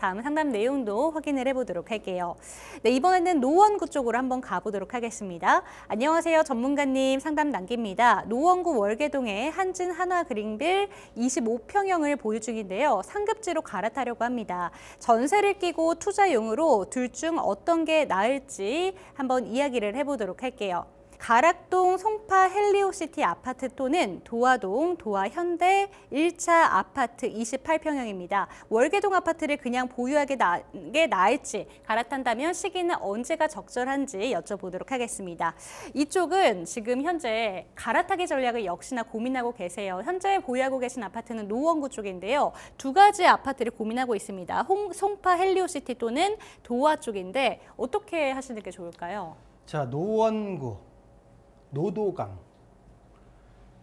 다음 상담 내용도 확인을 해보도록 할게요. 네, 이번에는 노원구 쪽으로 한번 가보도록 하겠습니다. 안녕하세요, 전문가님. 상담 남깁니다. 노원구 월계동에 한진 한화 그린빌 25평형을 보유 중인데요. 상급지로 갈아타려고 합니다. 전세를 끼고 투자용으로 둘 중 어떤 게 나을지 한번 이야기를 해보도록 할게요. 가락동 송파 헬리오시티 아파트 또는 도화동 도화현대 1차 아파트 28평형입니다. 월계동 아파트를 그냥 보유하게 게 나을지, 갈아탄다면 시기는 언제가 적절한지 여쭤보도록 하겠습니다. 이쪽은 지금 현재 갈아타기 전략을 역시나 고민하고 계세요. 현재 보유하고 계신 아파트는 노원구 쪽인데요. 두 가지 아파트를 고민하고 있습니다. 송파 헬리오시티 또는 도화 쪽인데 어떻게 하시는 게 좋을까요? 자, 노원구. 노도강.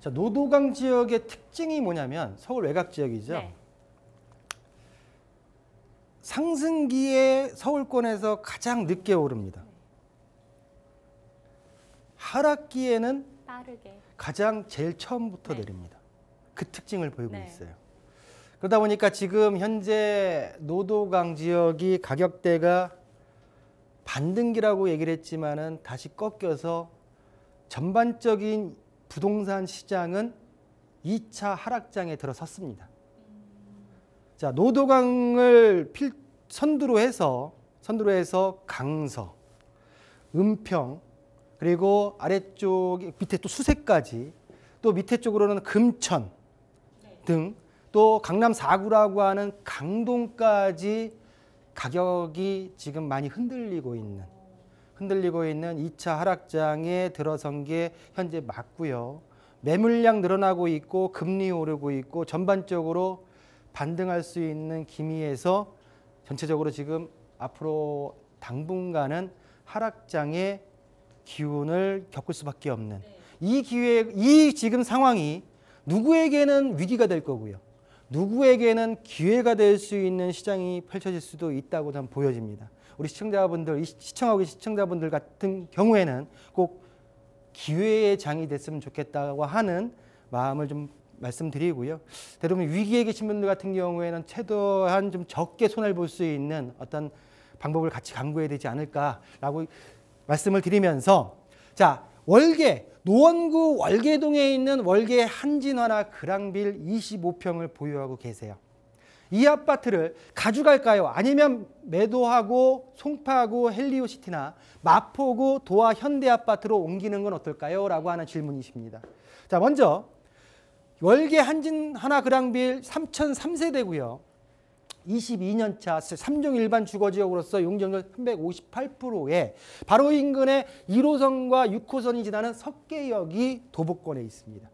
자, 노도강 지역의 특징이 뭐냐면 서울 외곽 지역이죠. 네. 상승기에 서울권에서 가장 늦게 오릅니다. 하락기에는 빠르게. 가장 제일 처음부터 네. 내립니다. 그 특징을 보이고 네. 있어요. 그러다 보니까 지금 현재 노도강 지역이 가격대가 반등기라고 얘기를 했지만은 다시 꺾여서 전반적인 부동산 시장은 2차 하락장에 들어섰습니다. 자, 노도강을 선두로 해서 강서, 은평, 그리고 아래쪽 밑에 또 수세까지, 또 밑에 쪽으로는 금천 등, 또 강남 4구라고 하는 강동까지 가격이 지금 많이 흔들리고 있는 2차 하락장에 들어선 게 현재 맞고요. 매물량 늘어나고 있고 금리 오르고 있고 전반적으로 반등할 수 있는 기미에서 전체적으로 지금 앞으로 당분간은 하락장의 기운을 겪을 수밖에 없는 이 지금 상황이 누구에게는 위기가 될 거고요. 누구에게는 기회가 될 수 있는 시장이 펼쳐질 수도 있다고 저는 보여집니다. 우리 시청자분들, 시청하고 계신 시청자분들 같은 경우에는 꼭 기회의 장이 됐으면 좋겠다고 하는 마음을 좀 말씀드리고요. 대부분 위기에 계신 분들 같은 경우에는 최대한 좀 적게 손해를 볼 수 있는 어떤 방법을 같이 강구해야 되지 않을까라고 말씀을 드리면서, 자, 노원구 월계동에 있는 월계 한진화나 그랑빌 25평을 보유하고 계세요. 이 아파트를 가져갈까요? 아니면 매도하고 송파구 헬리오시티나 마포구 도화 현대아파트로 옮기는 건 어떨까요? 라고 하는 질문이십니다. 자, 먼저 월계 한진하나 그랑빌 3003세대고요. 22년차 3종 일반 주거지역으로서 용적률 358%에 바로 인근에 1호선과 6호선이 지나는 석계역이 도보권에 있습니다.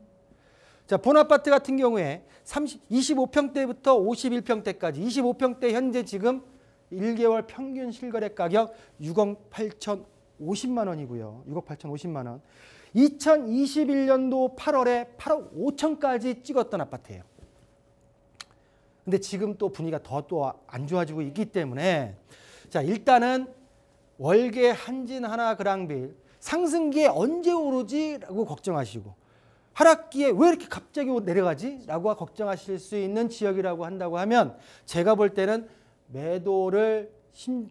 자, 본아파트 같은 경우에 25평대부터 51평대까지 25평대 현재 지금 1개월 평균 실거래 가격 6억 8,050만 원이고요. 6억 8,050만 원. 2021년도 8월에 8억 5천까지 찍었던 아파트예요. 근데 지금 또 분위기가 더 안 좋아지고 있기 때문에, 자, 일단은 월계 한진 하나 그랑빌 상승기에 언제 오르지라고 걱정하시고, 하락기에 왜 이렇게 갑자기 내려가지? 라고 걱정하실 수 있는 지역이라고 한다고 하면, 제가 볼 때는 매도를 좀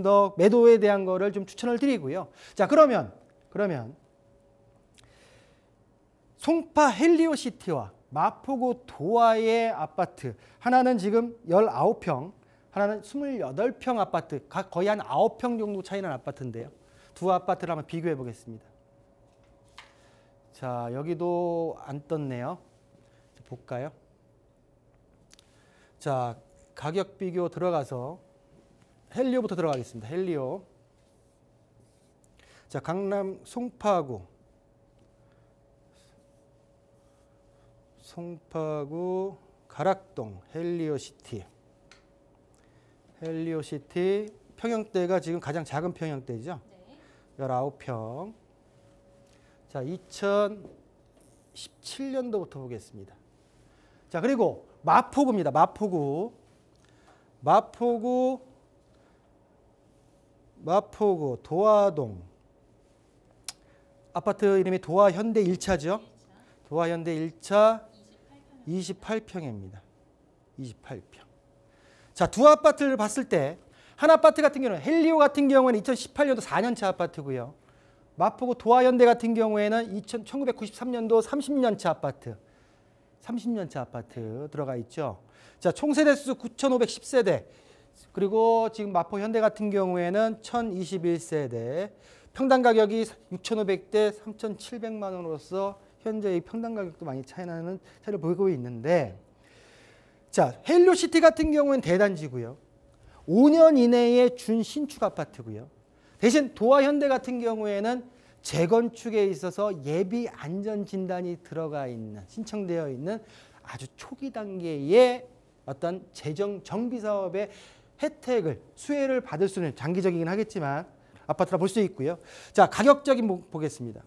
더 매도에 대한 거를 좀 추천을 드리고요. 자, 그러면 송파 헬리오시티와 마포구 도화의 아파트, 하나는 지금 19평, 하나는 28평 아파트, 각 거의 한 9평 정도 차이 나는 아파트인데요. 두 아파트를 한번 비교해 보겠습니다. 자, 여기도 안 떴네요. 볼까요? 자, 가격 비교 들어가서 헬리오부터 들어가겠습니다. 헬리오. 자, 강남 송파구 가락동 헬리오시티 평형대가 지금 가장 작은 평형대죠. 네. 19평. 자, 2017년도부터 보겠습니다. 자, 그리고 마포구입니다. 마포구 도화동 아파트 이름이 도화현대 1차죠. 도화현대 1차 28평입니다. 28평. 자, 두 아파트를 봤을 때 한 아파트 같은 경우는 헬리오 같은 경우에는 2018년도 4년차 아파트고요. 마포구 도화현대 같은 경우에는 1993년도 30년차 아파트. 30년차 아파트 들어가 있죠. 자, 총 세대수 9,510세대. 그리고 지금 마포 현대 같은 경우에는 1,021세대. 평당 가격이 6,500대 3,700만 원으로서 현재의 평당 가격도 많이 차이나는 차이를 보이고 있는데, 자, 헬리오시티 같은 경우는 대단지고요. 5년 이내에 준신축 아파트고요. 대신 도화현대 같은 경우에는 재건축에 있어서 예비 안전 진단이 들어가 있는, 신청되어 있는 아주 초기 단계의 어떤 재정 정비 사업의 혜택을, 수혜를 받을 수는 장기적이긴 하겠지만 아파트라 볼 수 있고요. 자, 가격적인 보겠습니다.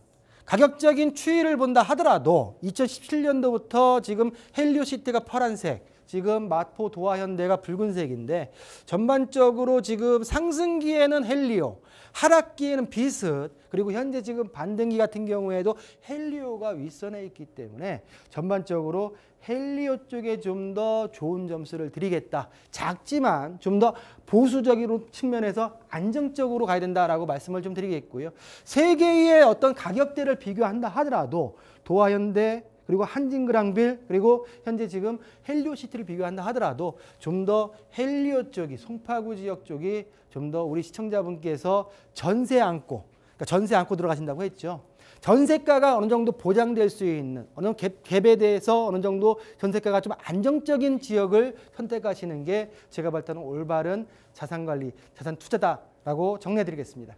가격적인 추이를 본다 하더라도 2017년도부터 지금 헬리오시티가 파란색, 지금 마포 도화현대가 붉은색인데, 전반적으로 지금 상승기에는 헬리오, 하락기에는 비슷, 그리고 현재 지금 반등기 같은 경우에도 헬리오가 윗선에 있기 때문에 전반적으로 헬리오 쪽에 좀 더 좋은 점수를 드리겠다. 작지만 좀 더 보수적인 측면에서 안정적으로 가야 된다라고 말씀을 좀 드리겠고요. 세 개의 어떤 가격대를 비교한다 하더라도 도화현대, 그리고 한진그랑빌, 그리고 현재 지금 헬리오시티를 비교한다 하더라도 좀 더 헬리오 쪽이, 송파구 지역 쪽이 좀 더 우리 시청자분께서 전세 안고, 그러니까 전세 안고 들어가신다고 했죠. 전세가가 어느 정도 보장될 수 있는, 어느 정도 갭에 대해서 어느 정도 전세가가 좀 안정적인 지역을 선택하시는 게 제가 볼 때는 올바른 자산관리, 자산 투자다라고 정리해 드리겠습니다.